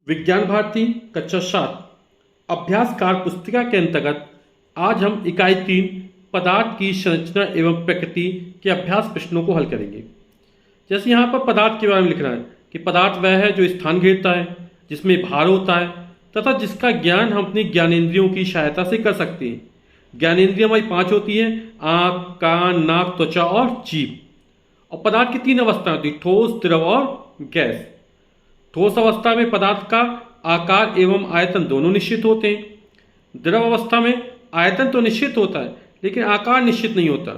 विज्ञान भारती कक्षा 7 अभ्यासकार पुस्तिका के अंतर्गत आज हम इकाई 3 पदार्थ की संरचना एवं प्रकृति के अभ्यास प्रश्नों को हल करेंगे। जैसे यहाँ पर पदार्थ के बारे में लिखना है कि पदार्थ वह है जो स्थान घेरता है, जिसमें भार होता है तथा जिसका ज्ञान हम अपनी ज्ञानेंद्रियों की सहायता से कर सकते हैं। ज्ञानेंद्रियाँ हमारी 5 होती हैं: आँख, कान, नाक, त्वचा और जीभ। और पदार्थ की 3 अवस्थाएं होती हैं: ठोस, द्रव और गैस। ठोस अवस्था में पदार्थ का आकार एवं आयतन दोनों निश्चित होते हैं। द्रव अवस्था में आयतन तो निश्चित होता है लेकिन आकार निश्चित नहीं होता।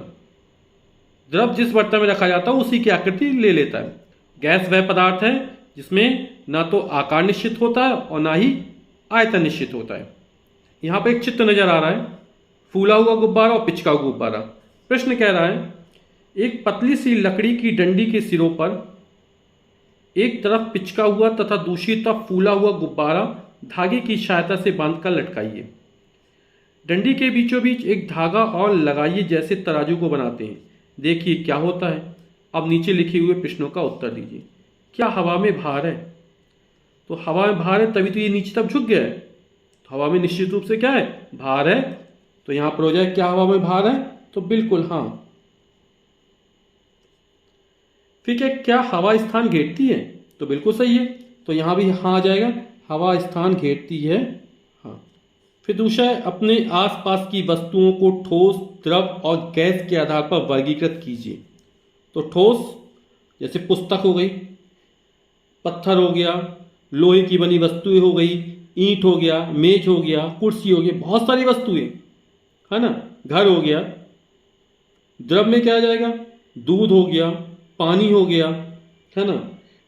द्रव जिस बर्तन में रखा जाता है उसी की आकृति ले लेता है। गैस वह पदार्थ है जिसमें ना तो आकार निश्चित होता है और ना ही आयतन निश्चित होता है। यहाँ पर एक चित्र नजर आ रहा है, फूला हुआ गुब्बारा और पिचका हुआ गुब्बारा। प्रश्न कह रहा है एक पतली सी लकड़ी की डंडी के सिरों पर एक तरफ पिचका हुआ तथा दूसरी तरफ फूला हुआ गुब्बारा धागे की सहायता से बांधकर लटकाइए। डंडी के बीचों बीच एक धागा और लगाइए जैसे तराजू को बनाते हैं। देखिए क्या होता है। अब नीचे लिखे हुए प्रश्नों का उत्तर दीजिए। क्या हवा में भार है? तो हवा में भार है तभी तो ये नीचे तक झुक गया है। तो हवा में निश्चित रूप से क्या है? भार है। तो यहां पर हो जाए क्या हवा में भार है? तो बिल्कुल हाँ। ठीक है, क्या हवा स्थान घेरती है? तो बिल्कुल सही है। तो यहां भी हाँ आ जाएगा, हवा स्थान घेरती है। हाँ। फिर दूसरा है अपने आसपास की वस्तुओं को ठोस, द्रव और गैस के आधार पर वर्गीकृत कीजिए। तो ठोस जैसे पुस्तक हो गई, पत्थर हो गया, लोहे की बनी वस्तुएं हो गई, ईंट हो गया, मेज हो गया, कुर्सी हो गई, बहुत सारी वस्तुएं है ना, घर हो गया। द्रव में क्या आ जाएगा? दूध हो गया, पानी हो गया, है ना,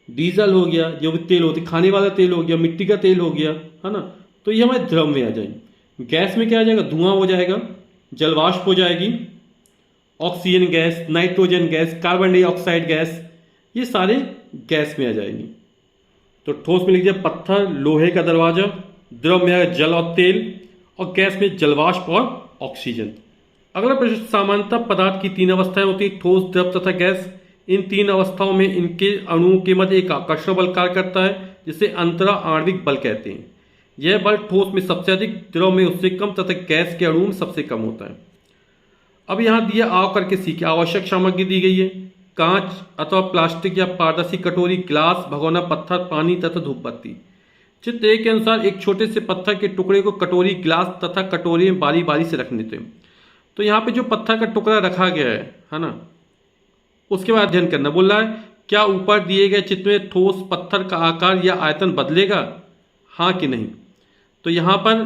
डीजल हो गया जो भी तेल होती, खाने वाला तेल हो गया, मिट्टी का तेल हो गया, है ना। तो ये हमारे द्रव में आ जाएंगे। गैस में क्या आ जाएगा? धुआं हो जाएगा, जलवाष्प हो जाएगी, oxygen gas, nitrogen gas, carbon dioxide gas, ये सारे गैस में आ जाएंगी। तो ठोस में लिख दिया पत्थर, लोहे का दरवाजा। द्रव में आएगा जल और तेल, और गैस में जलवाष्प और ऑक्सीजन। अगला प्रश्न, सामान्यतः पदार्थ की 3 अवस्थाएं होती है: ठोस, द्रव तथा गैस। इन 3 अवस्थाओं में इनके अणुओं के मध्य एक आकर्षण बल कार्य करता है जिसे अंतरा आणविक बल कहते हैं। यह बल ठोस में सबसे अधिक, द्रव में उससे कम तथा गैस के अणुओं में सबसे कम होता है। अब यहाँ दिया आओ करके सीखे। आवश्यक सामग्री दी गई है: कांच अथवा प्लास्टिक या पारदर्शी कटोरी, ग्लास, भगोना, पत्थर, पानी तथा धूप बत्ती। चित्र 1 के अनुसार एक छोटे से पत्थर के टुकड़े को कटोरी, ग्लास तथा कटोरी में बारी बारी से रखने थे। तो यहाँ पे जो पत्थर का टुकड़ा रखा गया है ना, उसके बाद अध्ययन करना बोल रहा है। क्या ऊपर दिए गए चित्र में ठोस पत्थर का आकार या आयतन बदलेगा, हाँ कि नहीं? तो यहाँ पर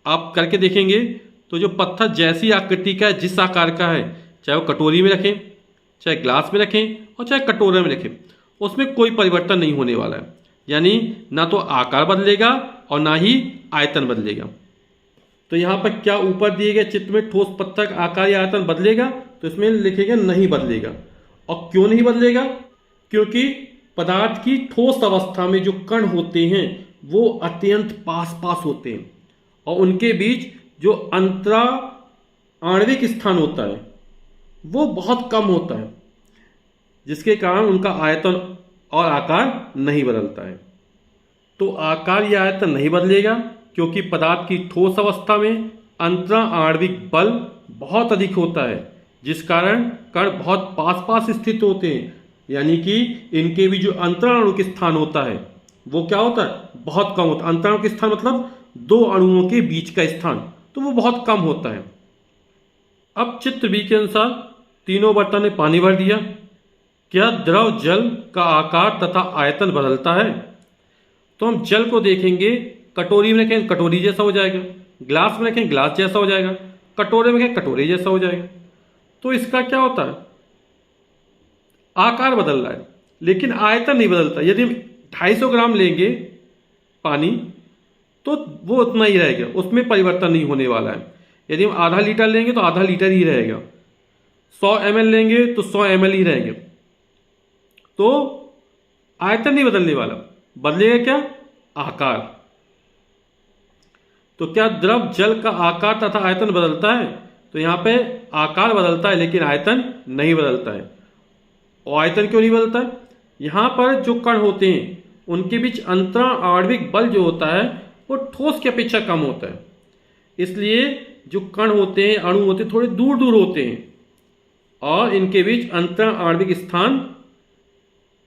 आप करके देखेंगे तो जो पत्थर जैसी आकृति का है, जिस आकार का है, चाहे वो कटोरी में रखें, चाहे ग्लास में रखें और चाहे कटोरे में रखें, उसमें कोई परिवर्तन नहीं होने वाला है। यानी ना तो आकार बदलेगा और ना ही आयतन बदलेगा। तो यहाँ पर क्या ऊपर दिए गए चित्र में ठोस पत्थर का आकार या आयतन बदलेगा? तो इसमें लिखेंगे नहीं बदलेगा। और क्यों नहीं बदलेगा? क्योंकि पदार्थ की ठोस अवस्था में जो कण होते हैं वो अत्यंत पास पास होते हैं और उनके बीच जो अंतरा आणविक स्थान होता है वो बहुत कम होता है, जिसके कारण उनका आयतन और आकार नहीं बदलता है। तो आकार या आयतन नहीं बदलेगा क्योंकि पदार्थ की ठोस अवस्था में अंतरा आणविक बल बहुत अधिक होता है, जिस कारण कण बहुत पास पास स्थित होते हैं। यानी कि इनके भी जो अंतराणु स्थान होता है वो क्या होता है? बहुत कम होता है। अंतराणु स्थान मतलब 2 अणुओं के बीच का स्थान, तो वो बहुत कम होता है। अब चित्र बी के अनुसार तीनों बर्तन में पानी भर दिया। क्या द्रव जल का आकार तथा आयतन बदलता है? तो हम जल को देखेंगे, कटोरी में रखें कटोरी जैसा हो जाएगा, ग्लास में रखें ग्लास जैसा हो जाएगा, कटोरे में रखें कटोरे जैसा हो जाएगा। तो इसका क्या होता है? आकार बदल रहा है लेकिन आयतन नहीं बदलता। यदि हम 250 ग्राम लेंगे पानी तो वो उतना ही रहेगा, उसमें परिवर्तन नहीं होने वाला है। यदि हम आधा लीटर लेंगे तो आधा लीटर ही रहेगा, 100 ml लेंगे तो 100 ml ही रहेंगे। तो आयतन नहीं बदलने वाला, बदलेगा क्या? आकार। तो क्या द्रव जल का आकार तथा आयतन बदलता है? तो यहाँ पे आकार बदलता है लेकिन आयतन नहीं बदलता है। और आयतन क्यों नहीं बदलता है? यहाँ पर जो कण होते हैं उनके बीच अंतरण आणविक बल जो होता है वो ठोस की अपेक्षा कम होता है। इसलिए जो कण होते हैं, अणु होते हैं, थोड़े दूर दूर होते हैं और इनके बीच अंतरण आणविक स्थान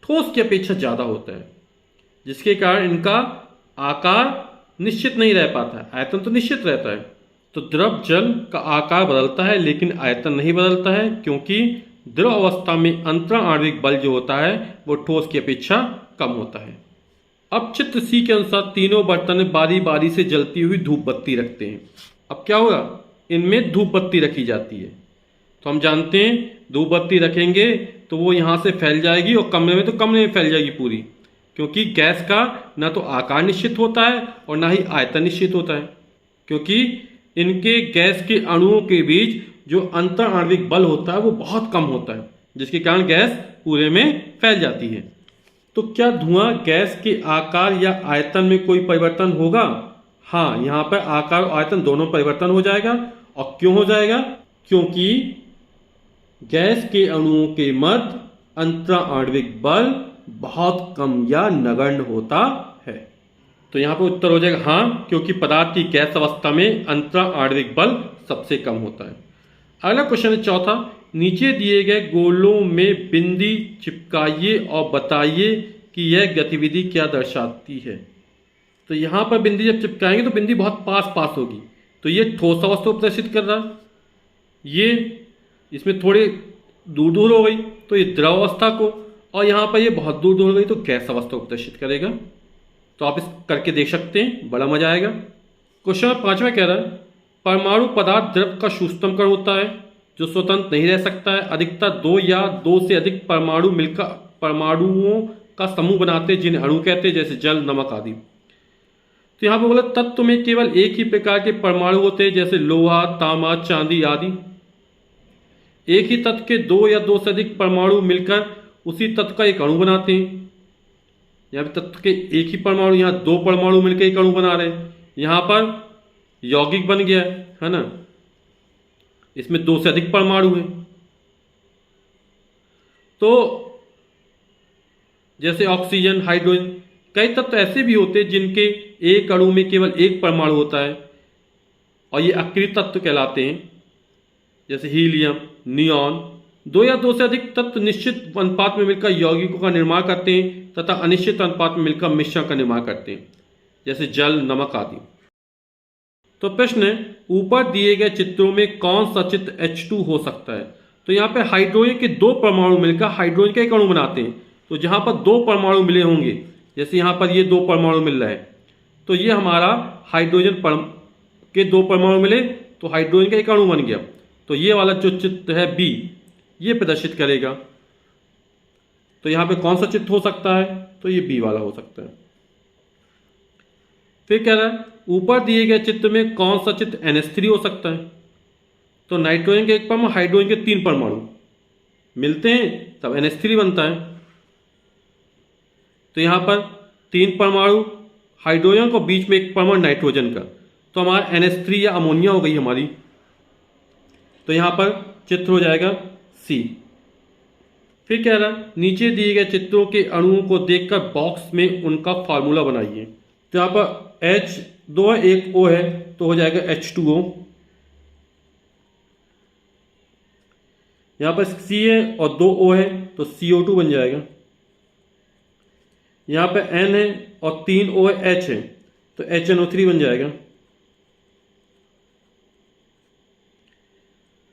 ठोस की अपेक्षा ज़्यादा होता है, जिसके कारण इनका आकार निश्चित नहीं रह पाता है। आयतन तो निश्चित रहता है। तो द्रव जल का आकार बदलता है लेकिन आयतन नहीं बदलता है, क्योंकि द्रव अवस्था में अंतरण आणविक बल जो होता है वो ठोस की अपेक्षा कम होता है। अब चित्र सी के अनुसार तीनों बर्तन में बारी बारी से जलती हुई धूप बत्ती रखते हैं। अब क्या होगा, इनमें धूप बत्ती रखी जाती है। तो हम जानते हैं धूप बत्ती रखेंगे तो वो यहाँ से फैल जाएगी और कमरे में तो कमरे में फैल जाएगी पूरी, क्योंकि गैस का ना तो आकार निश्चित होता है और ना ही आयतन निश्चित होता है, क्योंकि इनके गैस के अणुओं के बीच जो अंतर आणविक बल होता है वो बहुत कम होता है, जिसके कारण गैस पूरे में फैल जाती है। तो क्या धुआं गैस के आकार या आयतन में कोई परिवर्तन होगा? हाँ, यहाँ पर आकार और आयतन दोनों परिवर्तन हो जाएगा। और क्यों हो जाएगा? क्योंकि गैस के अणुओं के मध्य अंतरण आणविक बल बहुत कम या नगण्य होता है। तो यहाँ पर उत्तर हो जाएगा हाँ, क्योंकि पदार्थ की गैस अवस्था में अंतरण आणविक बल सबसे कम होता है। अगला क्वेश्चन है चौथा, नीचे दिए गए गोलों में बिंदी चिपकाइए और बताइए कि यह गतिविधि क्या दर्शाती है। तो यहाँ पर बिंदी जब चिपकाएंगे तो बिंदी बहुत पास पास होगी, तो ये ठोस अवस्था को प्रदर्शित कर रहा है। ये इसमें थोड़े दूर दूर हो गई तो ये द्रव अवस्था को, और यहाँ पर ये बहुत दूर दूर हो गई तो गैस अवस्था को प्रदर्शित करेगा। तो आप इस करके देख सकते हैं, बड़ा मजा आएगा। क्वेश्चन 5 में कह रहा है, परमाणु पदार्थ द्रव का सूक्ष्मतम कण होता है जो स्वतंत्र नहीं रह सकता है। अधिकतर 2 या 2 से अधिक परमाणु मिलकर परमाणुओं का समूह बनाते हैं जिन्हें अणु कहते हैं, जैसे जल, नमक आदि। तो यहाँ पर बोला तत्व में केवल एक ही प्रकार के परमाणु होते हैं, जैसे लोहा, तांबा, चांदी आदि। एक ही तत्व के 2 या 2 से अधिक परमाणु मिलकर उसी तत्व का एक अणु बनाते हैं। यहाँ पे तत्व के एक ही परमाणु, यहाँ 2 परमाणु मिलकर एक अणु बना रहे हैं। यहाँ पर यौगिक बन गया है ना, इसमें 2 से अधिक परमाणु है। तो जैसे ऑक्सीजन, हाइड्रोजन, कई तत्व ऐसे भी होते हैं जिनके एक अणु में केवल एक परमाणु होता है और ये अक्रिय तत्व कहलाते हैं, जैसे हीलियम, नियॉन। 2 या 2 से अधिक तत्व निश्चित अनुपात में मिलकर यौगिकों का निर्माण करते हैं तथा अनिश्चित अनुपात में मिलकर मिश्रण का निर्माण करते हैं, जैसे जल, नमक आदि। तो प्रश्न है, ऊपर दिए गए चित्रों में कौन सा चित्र H2 हो सकता है? तो यहाँ पे हाइड्रोजन के 2 परमाणु मिलकर हाइड्रोजन का एक अणु बनाते हैं। तो जहाँ पर 2 परमाणु मिले होंगे, जैसे यहाँ पर ये 2 परमाणु मिल रहा है, तो ये हमारा हाइड्रोजन के 2 परमाणु मिले तो हाइड्रोजन का एक अणु बन गया। तो ये वाला जो चित्र है बी, ये प्रदर्शित करेगा। तो यहाँ पे कौन सा चित्र हो सकता है? तो ये बी वाला हो सकता है। फिर कह रहा है, ऊपर दिए गए चित्र में कौन सा चित्र NH3 हो सकता है? तो नाइट्रोजन के 1 परमाणु, हाइड्रोजन के 3 परमाणु मिलते हैं तब NH3 बनता है। तो यहाँ पर 3 परमाणु हाइड्रोजन को, बीच में 1 परमाणु नाइट्रोजन का, तो हमारा NH3 या अमोनिया हो गई हमारी। तो यहाँ पर चित्र हो जाएगा सी। फिर कह रहा है, नीचे दिए गए चित्रों के अणुओं को देखकर बॉक्स में उनका फार्मूला बनाइए। तो यहाँ पर H2 है, 1 O है, तो हो जाएगा H2O। यहाँ पर C है और 2 O है तो CO2 बन जाएगा। यहाँ पे N है और 3 O है, H है, तो HNO3 बन जाएगा।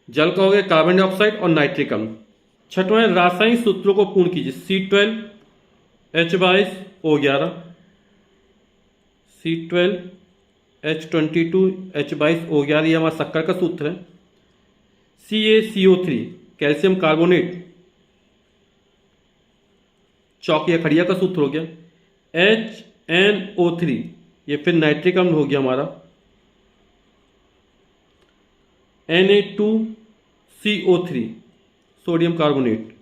जल का हो गया कार्बन डाइऑक्साइड और नाइट्रिक अम्ल। छठवां, रासायनिक सूत्रों को पूर्ण कीजिए। C12 H22 O11, C12 H22 H22 O11, ये हमारा शक्कर का सूत्र है। CaCO3 कैल्शियम कार्बोनेट, चौक या खड़िया का सूत्र हो गया। HNO3 ये फिर नाइट्रिक अम्ल हो गया हमारा। Na2CO3 sodium carbonate.